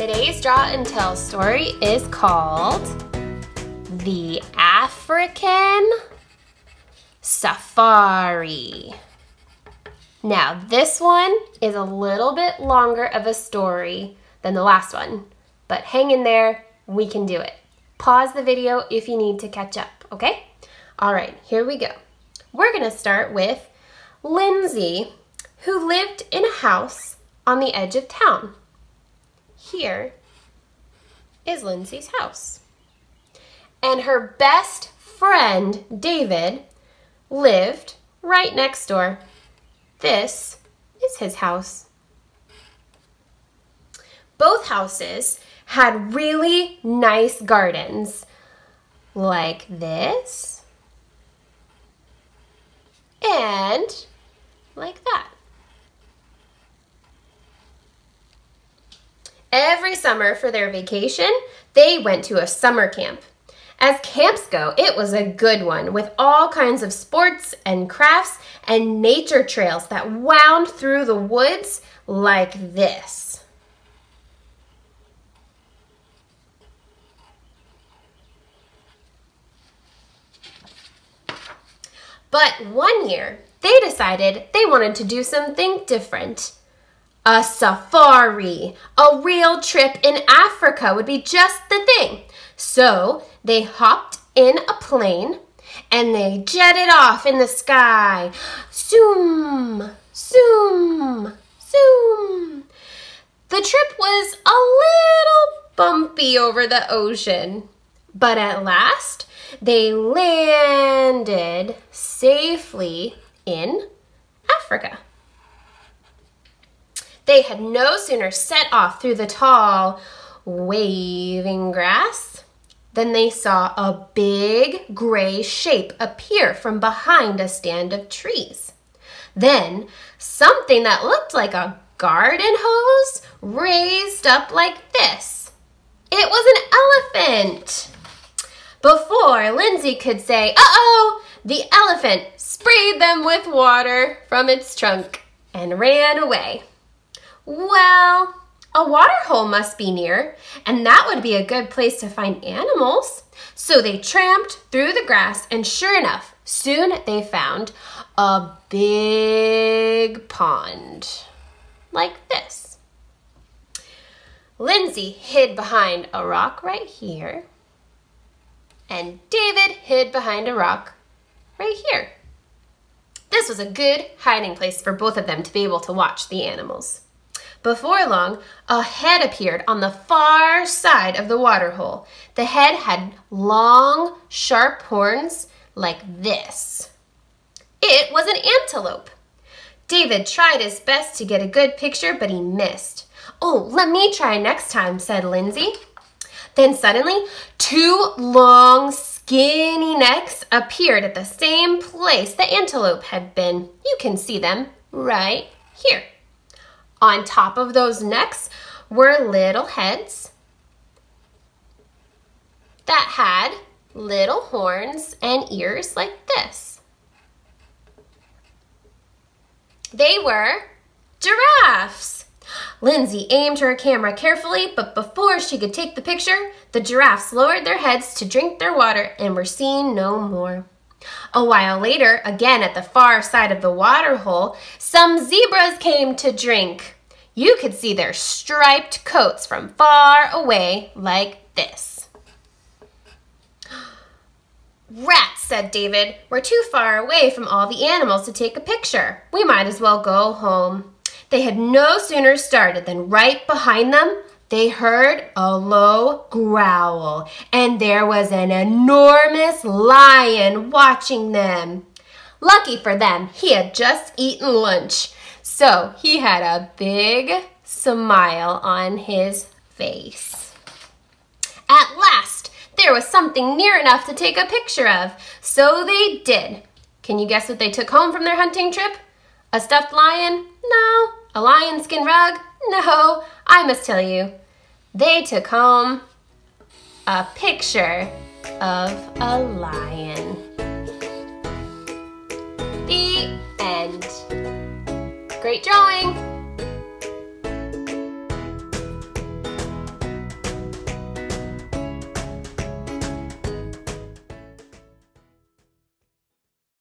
Today's Draw and Tell story is called The African Safari. Now, this one is a little bit longer of a story than the last one, but hang in there, we can do it. Pause the video if you need to catch up, okay? All right, here we go. We're gonna start with Lindsay, who lived in a house on the edge of town. Here is Lindsay's house. And her best friend, David, lived right next door. This is his house. Both houses had really nice gardens, like this and like that. Every summer for their vacation, they went to a summer camp. As camps go, it was a good one with all kinds of sports and crafts and nature trails that wound through the woods like this. But one year, they decided they wanted to do something different. A safari, a real trip in Africa would be just the thing. So they hopped in a plane and they jetted off in the sky. Zoom, zoom, zoom. The trip was a little bumpy over the ocean, but at last they landed safely in Africa. They had no sooner set off through the tall, waving grass than they saw a big gray shape appear from behind a stand of trees. Then something that looked like a garden hose raised up like this. It was an elephant. Before Lindsay could say, "Uh-oh," the elephant sprayed them with water from its trunk and ran away. Well, a water hole must be near, and that would be a good place to find animals. So they tramped through the grass, and sure enough, soon they found a big pond, like this. Lindsay hid behind a rock right here, and David hid behind a rock right here. This was a good hiding place for both of them to be able to watch the animals. Before long, a head appeared on the far side of the water hole. The head had long, sharp horns like this. It was an antelope. David tried his best to get a good picture, but he missed. "Oh, let me try next time," said Lindsay. Then suddenly, two long, skinny necks appeared at the same place the antelope had been. You can see them right here. On top of those necks were little heads that had little horns and ears like this. They were giraffes. Lindsay aimed her camera carefully, but before she could take the picture, the giraffes lowered their heads to drink their water and were seen no more. A while later, again at the far side of the water hole, some zebras came to drink. You could see their striped coats from far away like this. "Rats," said David. "We're too far away from all the animals to take a picture. We might as well go home." They had no sooner started than right behind them, they heard a low growl, and there was an enormous lion watching them. Lucky for them, he had just eaten lunch, so he had a big smile on his face. At last, there was something near enough to take a picture of, so they did. Can you guess what they took home from their hunting trip? A stuffed lion? No. A lion skin rug? No. I must tell you, they took home a picture of a lion. The end. Great drawing!